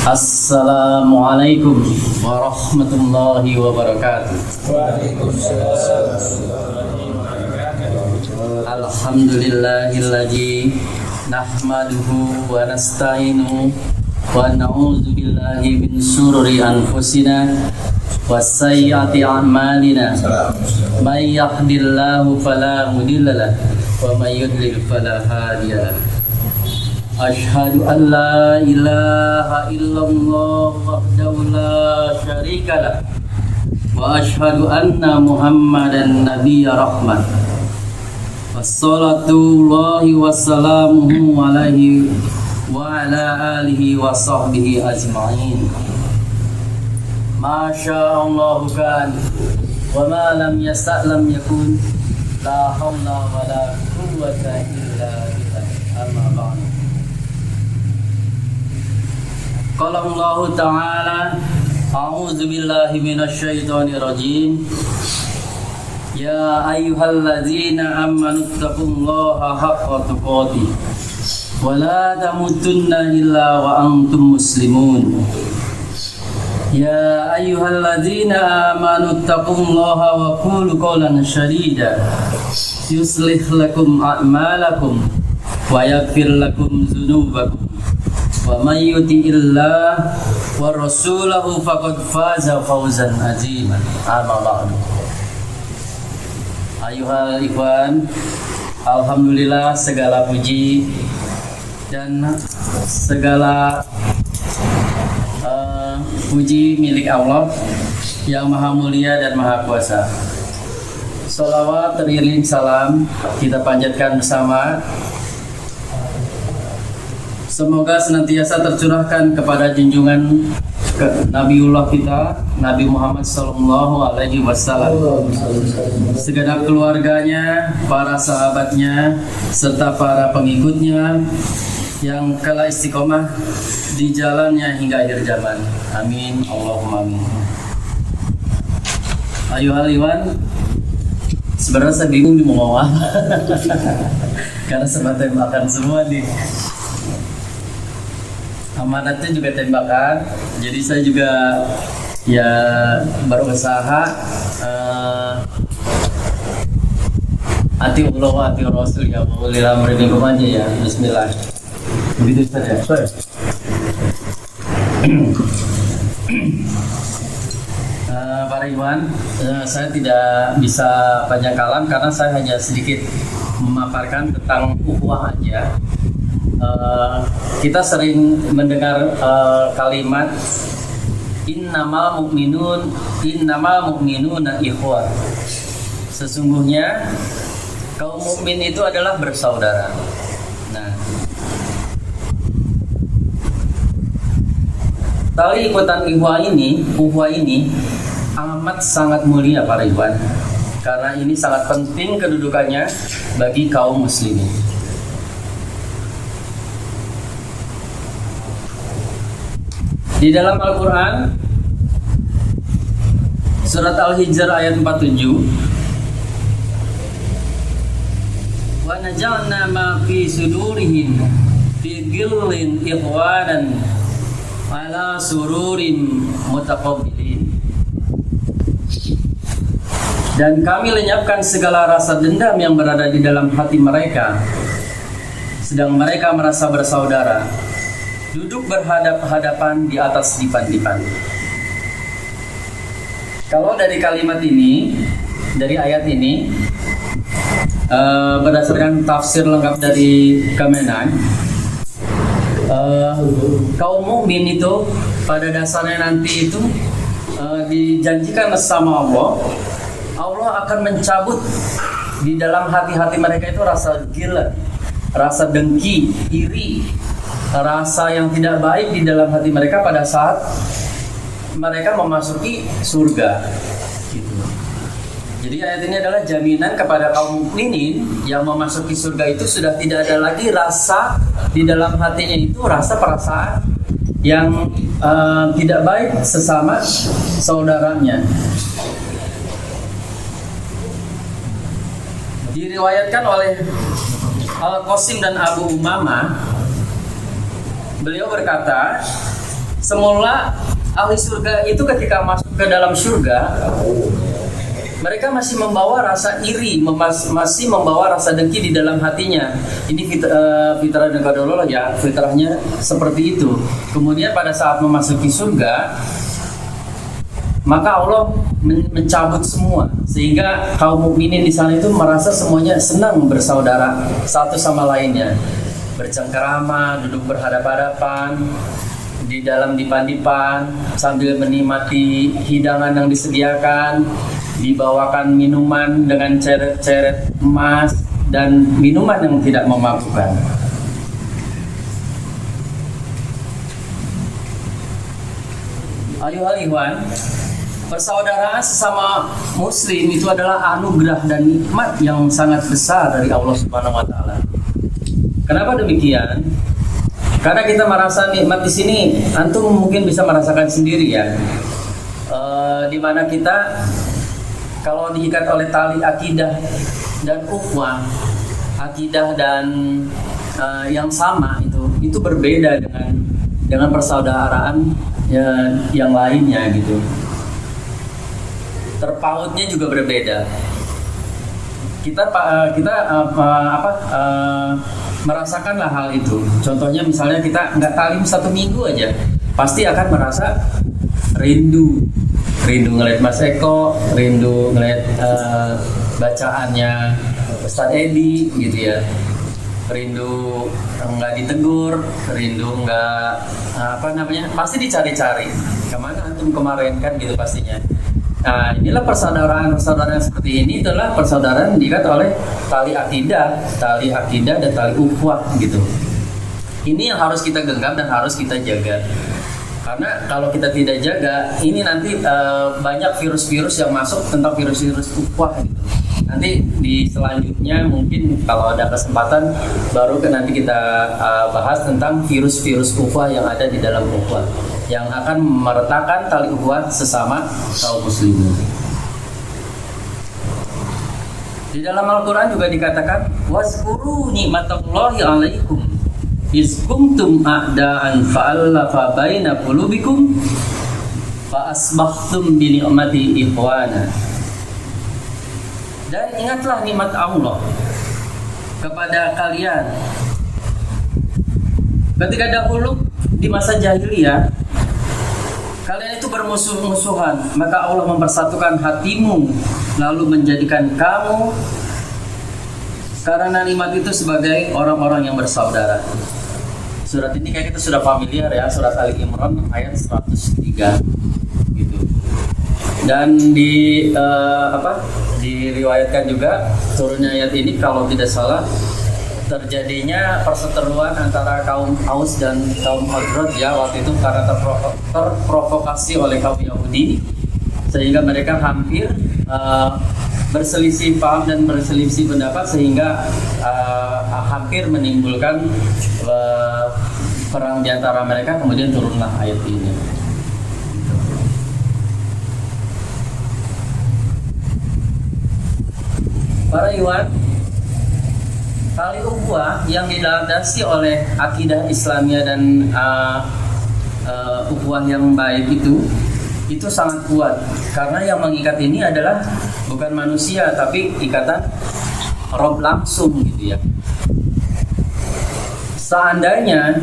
Assalamualaikum warahmatullahi wabarakatuh. Alhamdulillahilladzi nahmaduhu wa nasta'inuhu wa na'udzu billahi min shururi anfusina wa sayyiati a'malina. May yahdihillahu fala mudilla lahu wa may yudlil fala hadiya lahu. Asyhadu an la ilaha illallah wahdahu la syarika lah wa asyhadu anna Muhammadan nabiyya rahmat. Wassalatullahi wassalamuhu alaihi wa ala alihi wa sahbihi ajma'in. Masyaallah kan wa ma lam yasta'lam yakun, la haula wa la quwwata illa billah. Amma ba'du. Qala Allah Ta'ala, a'udzu billahi minasyaitonir rajim. Ya ayyuhalladzina amanu taqullaha haqqa tuqatih wa la tamutunna illa wa antum muslimun. Ya ayyuhalladzina amanu taqullaha wa qulu qawlan sadida yuslih lakum a'malakum wa yaghfir lakum dzunubakum. Wa may yuti'illah wa rasulahu faqad faza fawzan aziman. Amma ba'du. Ayuhal ikhwan, alhamdulillah segala puji dan segala puji milik Allah yang maha mulia dan maha kuasa. Salawat teriring salam kita panjatkan bersama. Semoga senantiasa tercurahkan kepada junjungan Nabiullah kita, Nabi Muhammad SAW, segenap keluarganya, para sahabatnya, serta para pengikutnya yang kala istiqomah di jalannya hingga akhir zaman. Amin, Allahumma amin. Ayo haliwan, sebenarnya saya bingung di mau ngomong karena sempat tembakan semua nih. Amanatnya juga tembakan, jadi saya juga ya berusaha ati Allah wa ati Rasul ya ulil amri minkum aja ya. Bismillah. Begitu saja. Para ikhwan, saya tidak bisa panjang kalam karena saya hanya sedikit memaparkan tentang ukhuwah aja. Kita sering mendengar kalimat innamal mu'minuna ikhwah. Sesungguhnya kaum mukmin itu adalah bersaudara. Nah, tali ikutan ukhuwah ini amat sangat mulia para ikhwan, karena ini sangat penting kedudukannya bagi kaum muslimin. Di dalam Al-Quran Surat Al-Hijr ayat 47, wa najalna ma fi sudurihim fi ghillin ikhwanan ala sururin mutaqabilin. Dan kami lenyapkan segala rasa dendam yang berada di dalam hati mereka, sedang mereka merasa bersaudara, duduk berhadap-hadapan di atas dipan-dipan. Kalau dari kalimat ini, dari ayat ini, berdasarkan tafsir lengkap dari Kemenak, kaum mukmin itu pada dasarnya nanti itu dijanjikan sama Allah, Allah akan mencabut di dalam hati-hati mereka itu rasa gila, rasa dengki, iri, rasa yang tidak baik di dalam hati mereka pada saat mereka memasuki surga gitu. Jadi ayat ini adalah jaminan kepada kaum mukminin yang memasuki surga itu sudah tidak ada lagi rasa di dalam hatinya itu rasa perasaan yang tidak baik sesama saudaranya. Diriwayatkan oleh Al-Qasim dan Abu Umamah, beliau berkata, Semula ahli surga itu ketika masuk ke dalam surga, mereka masih membawa rasa iri, masih membawa rasa dengki di dalam hatinya. Ini fitrah dan qadar ya, fitrahnya seperti itu. Kemudian pada saat memasuki surga, maka Allah mencabut semua, sehingga kaum mukminin di sana itu merasa semuanya senang bersaudara satu sama lainnya, bercengkerama, duduk berhadapan-hadapan di dalam dipan-dipan sambil menikmati hidangan yang disediakan, dibawakan minuman dengan ceret-ceret emas dan minuman yang tidak memabukkan. Ayuhal ikhwan, persaudaraan sesama muslim itu adalah anugerah dan nikmat yang sangat besar dari Allah Subhanahu wa taala. Kenapa demikian? Karena kita merasa nikmat di sini, antum mungkin bisa merasakan sendiri ya. Di mana kita kalau diikat oleh tali akidah dan ukhuwah, akidah dan yang sama itu berbeda dengan persaudaraan yang lainnya gitu. Terpautnya juga berbeda. Kita merasakanlah hal itu. Contohnya misalnya kita nggak talim 1 minggu aja, pasti akan merasa rindu ngeliat Mas Eko, rindu ngeliat bacaannya Ustadz Edi gitu ya, rindu nggak ditegur, rindu nggak pasti dicari-cari kemana antum kemarin kan gitu pastinya. Nah, inilah persaudaraan seperti ini adalah persaudaraan diikat oleh tali akidah dan tali ukhuwah gitu. Ini yang harus kita genggam dan harus kita jaga. Karena kalau kita tidak jaga, ini nanti banyak virus-virus yang masuk tentang virus-virus ukhuwah gitu. Nanti di selanjutnya mungkin kalau ada kesempatan baru nanti kita bahas tentang virus-virus ukhuwah yang ada di dalam ukhuwah, yang akan meretakkan tali ukhuwah sesama kaum muslimin. Di dalam Al-Quran juga dikatakan, wazkuru ni'matallahi alaikum iz kuntum a'da'an fa'alafa baina qulubikum fa asbahtum bi ni'mati ikhwana. Dan ingatlah nikmat Allah kepada kalian ketika dahulu di masa jahiliyah kalian itu bermusuh-musuhan, maka Allah mempersatukan hatimu lalu menjadikan kamu karena nikmat itu sebagai orang-orang yang bersaudara. Surat ini kayak kita sudah familiar ya, surat Ali Imran ayat 103 gitu. Dan diriwayatkan juga turunnya ayat ini kalau tidak salah terjadinya perseteruan antara kaum Aus dan kaum Khazraj ya waktu itu karena terprovokasi oleh kaum Yahudi, sehingga mereka hampir berselisih paham dan berselisih pendapat sehingga hampir menimbulkan perang di antara mereka. Kemudian turunlah ayat ini. Para ikhwan, tali ukhuwah yang dilandasi oleh akidah Islamiyah dan ukhuwah yang baik itu sangat kuat, karena yang mengikat ini adalah bukan manusia tapi ikatan Rob langsung gitu ya. Seandainya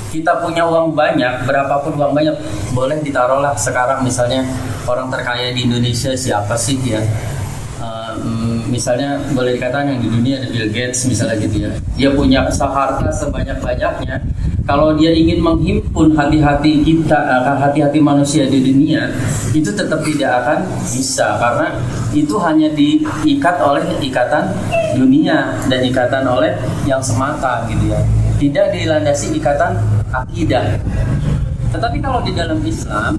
kita punya uang banyak, berapapun uang banyak, boleh ditaruhlah sekarang misalnya orang terkaya di Indonesia siapa sih ya? Misalnya boleh dikatakan yang di dunia ada Bill Gates misalnya gitu ya. Dia punya harta sebanyak-banyaknya. Kalau dia ingin menghimpun hati-hati kita, hati-hati manusia di dunia, itu tetap tidak akan bisa, karena itu hanya diikat oleh ikatan dunia dan ikatan oleh yang semata gitu ya. Tidak dilandasi ikatan akidah. Tetapi kalau di dalam Islam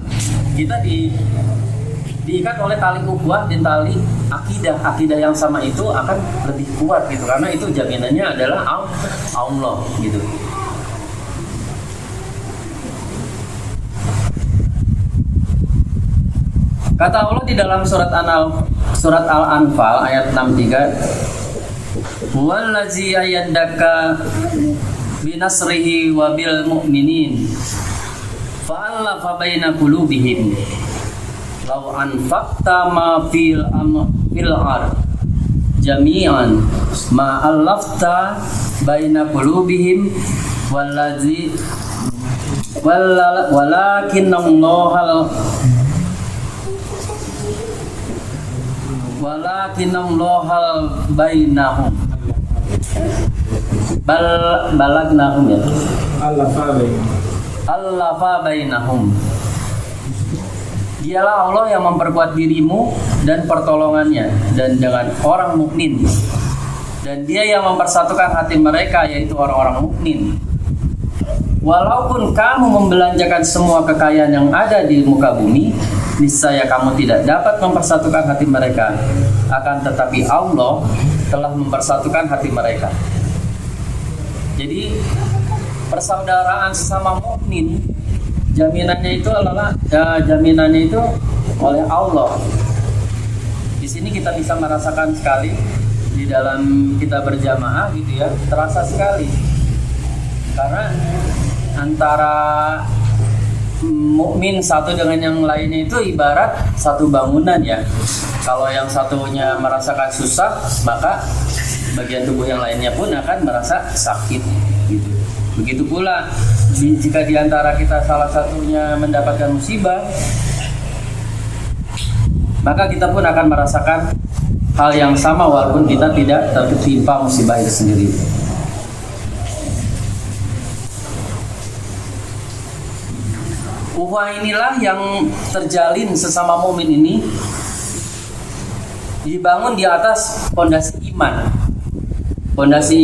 kita diikat oleh tali ukhuwah dan tali akidah yang sama itu akan lebih kuat gitu, karena itu jaminannya adalah Allah gitu. Kata Allah di dalam surat Al-Anfal ayat 63, wallazi ayyadaka binasrihi wa bil mu'minin fa'alafa baina qulubihim law anfaqta ma fil ard jami'an ma allafta baina qulubihim walakinnallaha bainahum balagnahum ya allafa bainahum. Dialah Allah yang memperkuat dirimu dan pertolongannya dan dengan orang mukmin, dan Dia yang mempersatukan hati mereka, yaitu orang-orang mukmin. Walaupun kamu membelanjakan semua kekayaan yang ada di muka bumi, niscaya kamu tidak dapat mempersatukan hati mereka. Akan tetapi Allah telah mempersatukan hati mereka. Jadi persaudaraan sesama mukmin, jaminannya itu oleh Allah. Di sini kita bisa merasakan sekali di dalam kita berjamaah gitu ya, terasa sekali. Karena antara mukmin satu dengan yang lainnya itu ibarat satu bangunan ya. Kalau yang satunya merasakan susah, maka bagian tubuh yang lainnya pun akan merasa sakit gitu. Begitu pula jika di antara kita salah satunya mendapatkan musibah, maka kita pun akan merasakan hal yang sama walaupun kita tidak tertimpa musibah itu sendiri. Ukhuwah inilah yang terjalin sesama mukmin ini dibangun di atas fondasi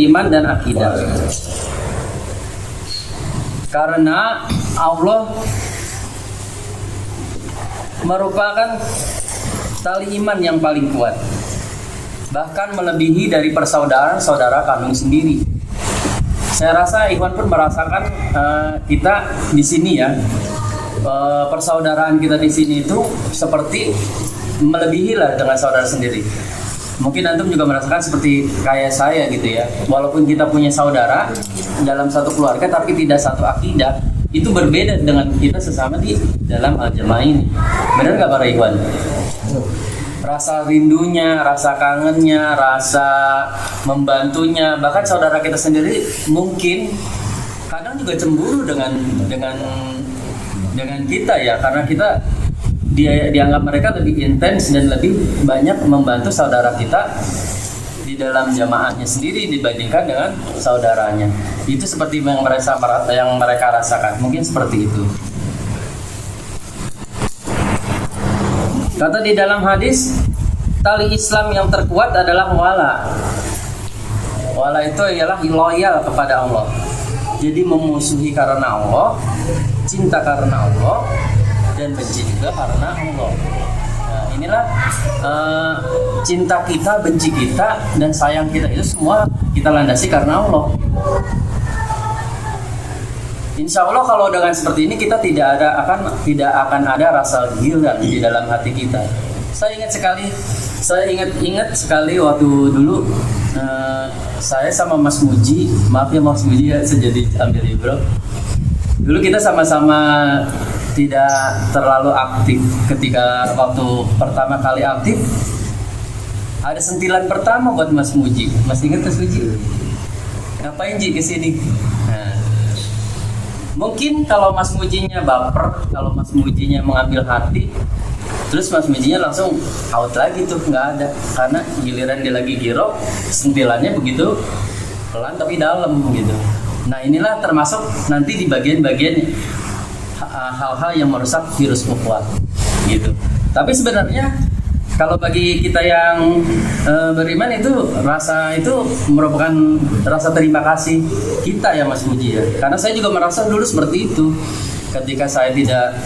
iman dan akidah. Karena Allah merupakan tali iman yang paling kuat, bahkan melebihi dari persaudaraan-saudara kandung sendiri. Saya rasa Ikhwan pun merasakan kita di sini ya, persaudaraan kita di sini itu seperti melebihi lah dengan saudara sendiri. Mungkin antum juga merasakan seperti kayak saya gitu ya. Walaupun kita punya saudara dalam satu keluarga tapi tidak satu akidah, itu berbeda dengan kita sesama di dalam al-jamaah ini. Benar nggak para ikhwan? Rasa rindunya, rasa kangennya, rasa membantunya, bahkan saudara kita sendiri mungkin kadang juga cemburu dengan kita ya, karena kita dianggap mereka lebih intens dan lebih banyak membantu saudara kita di dalam jamaahnya sendiri dibandingkan dengan saudaranya. Itu seperti yang mereka rasakan. Mungkin seperti itu. Kata di dalam hadis, tali Islam yang terkuat adalah wala. Wala itu ialah loyal kepada Allah. Jadi memusuhi karena Allah, cinta karena Allah, dan benci juga karena Allah. Nah, inilah cinta kita, benci kita, dan sayang kita itu semua kita landasi karena Allah. Insya Allah kalau dengan seperti ini kita tidak akan ada rasa gilah di dalam hati kita. Saya ingat sekali waktu dulu saya sama Mas Muji, maaf ya Mas Muji ya, saya jadi ambil ibro. Dulu kita sama-sama tidak terlalu aktif. Ketika waktu pertama kali aktif, ada sentilan pertama buat Mas Muji. Mas ingat Mas Muji? Ngapain Ji kesini? Nah, mungkin kalau Mas Mujinya baper, kalau Mas Mujinya mengambil hati, terus Mas Mujinya langsung out lagi tuh, nggak ada. Karena giliran dia lagi giro, sentilannya begitu pelan tapi dalam gitu. Nah inilah termasuk nanti di bagian-bagian hal-hal yang merusak virus ukhuwah gitu. Tapi sebenarnya kalau bagi kita yang beriman itu rasa itu merupakan rasa terima kasih kita ya Mas Muji ya. Karena saya juga merasa dulu seperti itu. Ketika saya tidak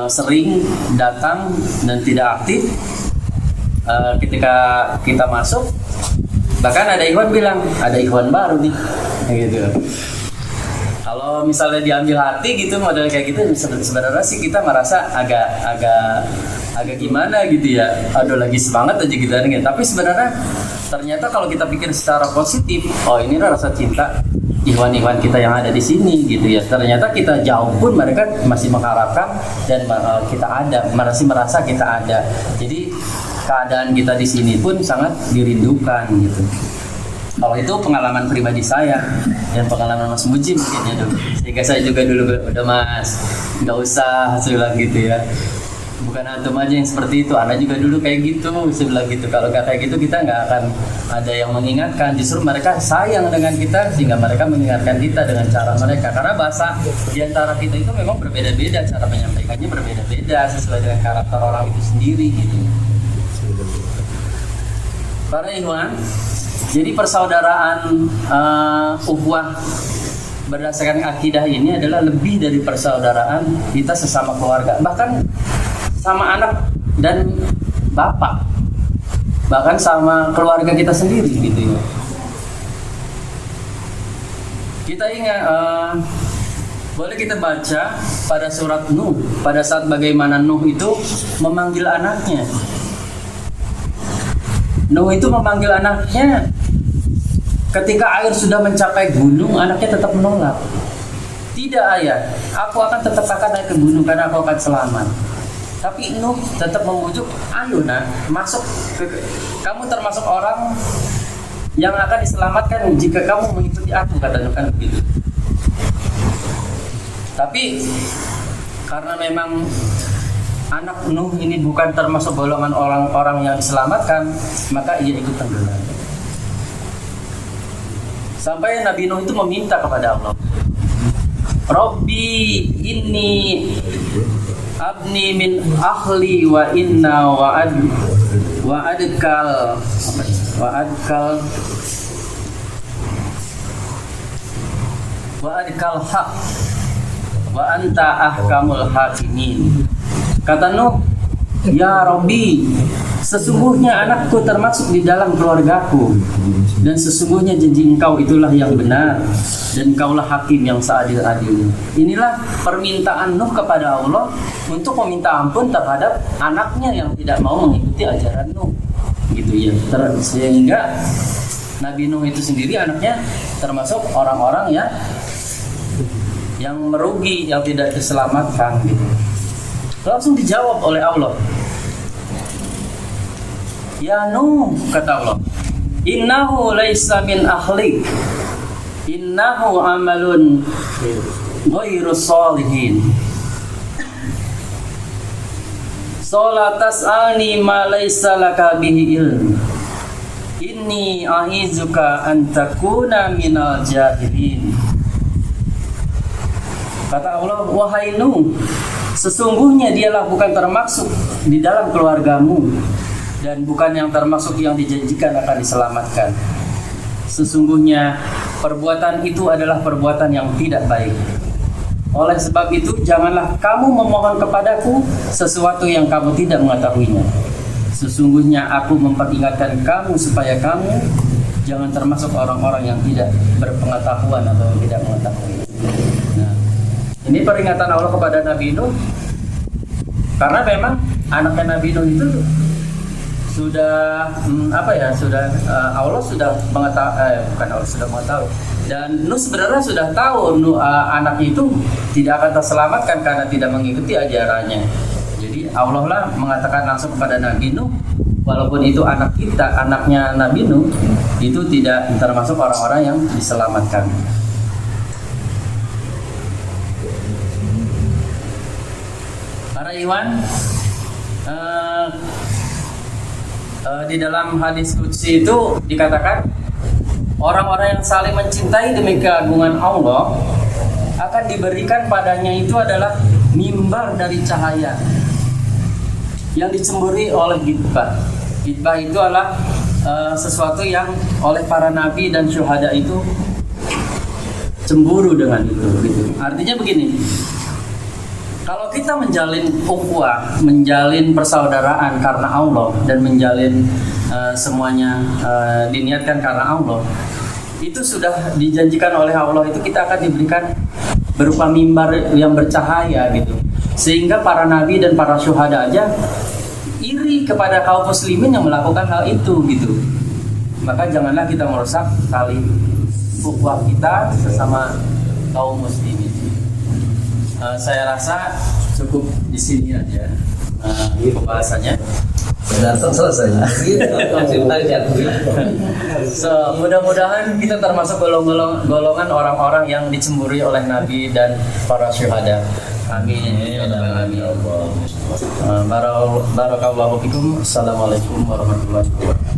sering datang dan tidak aktif, ketika kita masuk, bahkan ada ikhwan bilang ada ikhwan baru nih gitu. Kalau misalnya diambil hati gitu, model kayak gitu, sebenarnya sih kita merasa agak gimana gitu ya. Aduh lagi semangat aja gitu. Tapi sebenarnya ternyata kalau kita pikir secara positif, oh ini rasa cinta ikhwan-ikhwan kita yang ada di sini gitu ya. Ternyata kita jauh pun mereka masih mengharapkan dan kita ada, masih merasa kita ada. Jadi keadaan kita di sini pun sangat dirindukan gitu. Kalau itu pengalaman pribadi saya dan pengalaman Mas Muji mungkin ya dulu. Sehingga saya juga dulu udah Mas, nggak usah saya bilang gitu ya. Bukan antum aja yang seperti itu, Anda juga dulu kayak gitu, saya bilang gitu. Kalau nggak kayak gitu kita nggak akan ada yang mengingatkan. Justru mereka sayang dengan kita sehingga mereka mengingatkan kita dengan cara mereka. Karena bahasa di antara kita itu memang berbeda-beda, cara menyampaikannya berbeda-beda sesuai dengan karakter orang itu sendiri gitu. Para ikhwan, jadi persaudaraan ukhuwah berdasarkan akidah ini adalah lebih dari persaudaraan kita sesama keluarga, bahkan sama anak dan bapak, bahkan sama keluarga kita sendiri gitu ya. Kita ingat, boleh kita baca pada surat Nuh, pada saat bagaimana Nuh itu memanggil anaknya. Nuh itu memanggil anaknya ketika air sudah mencapai gunung, anaknya tetap menolak. Tidak ayah, aku akan tetap naik ke gunung karena aku akan selamat. Tapi Nuh tetap membujuk, ayo nak, masuk. Kamu termasuk orang yang akan diselamatkan jika kamu mengikuti aku, kata Nuh kan begitu. Tapi karena memang anak Nuh ini bukan termasuk golongan orang-orang yang diselamatkan, maka ia ikut tenggelam. Sampai Nabi Nuh itu meminta kepada Allah, Rabbi inni abni min ahli wa inna wa adkal haq wa anta ahkamul hakimin. Kata Nuh, ya Rabbi, sesungguhnya anakku termasuk di dalam keluargaku, dan sesungguhnya janji engkau itulah yang benar, dan engkaulah hakim yang seadil-adilnya. Inilah permintaan Nuh kepada Allah untuk meminta ampun terhadap anaknya yang tidak mau mengikuti ajaran Nuh, gitu ya. Sehingga Nabi Nuh itu sendiri anaknya termasuk orang-orang yang merugi, yang tidak diselamatkan, gitu. Langsung dijawab oleh Allah. Ya Nuh, kata Allah, innahu laisa min ahlik, innahu amalun ghairu sholihin. Sola tas'alni ma laisa laka bihi ilm. Inni a'izuka an takuna minal jahilin. Kata Allah, wahai Nuh, sesungguhnya dialah bukan termasuk di dalam keluargamu dan bukan yang termasuk yang dijanjikan akan diselamatkan. Sesungguhnya perbuatan itu adalah perbuatan yang tidak baik. Oleh sebab itu janganlah kamu memohon kepadaku sesuatu yang kamu tidak mengetahuinya. Sesungguhnya aku memperingatkan kamu supaya kamu jangan termasuk orang-orang yang tidak berpengetahuan atau yang tidak mengetahui. Nah, ini peringatan Allah kepada Nabi Nuh, karena memang anaknya Nabi Nuh itu sudah Allah sudah mengetahui, dan Nuh sebenarnya sudah tahu anaknya itu tidak akan terselamatkan karena tidak mengikuti ajarannya. Jadi Allah lah mengatakan langsung kepada Nabi Nuh, walaupun itu anaknya Nabi Nuh itu tidak termasuk orang-orang yang diselamatkan. Para ikhwan, di dalam hadis qudsi itu dikatakan orang-orang yang saling mencintai demi keagungan Allah akan diberikan padanya itu adalah mimbar dari cahaya yang dicemburi oleh gitbah. Gitbah itu adalah sesuatu yang oleh para nabi dan syuhada itu cemburu dengan itu, gitu. Artinya begini, kalau kita menjalin ukhuwah, menjalin persaudaraan karena Allah dan menjalin semuanya diniatkan karena Allah, itu sudah dijanjikan oleh Allah, itu kita akan diberikan berupa mimbar yang bercahaya gitu. Sehingga para nabi dan para syuhada aja iri kepada kaum muslimin yang melakukan hal itu gitu. Maka janganlah kita merusak tali ukhuwah kita sesama kaum muslimin. Saya rasa cukup di sini aja pembahasannya. Datang selesai. So, mudah-mudahan kita termasuk golongan orang-orang yang dicemburi oleh Nabi dan para syuhada. Amin. Amin. Barakallahu fikum. Assalamualaikum warahmatullahi wabarakatuh.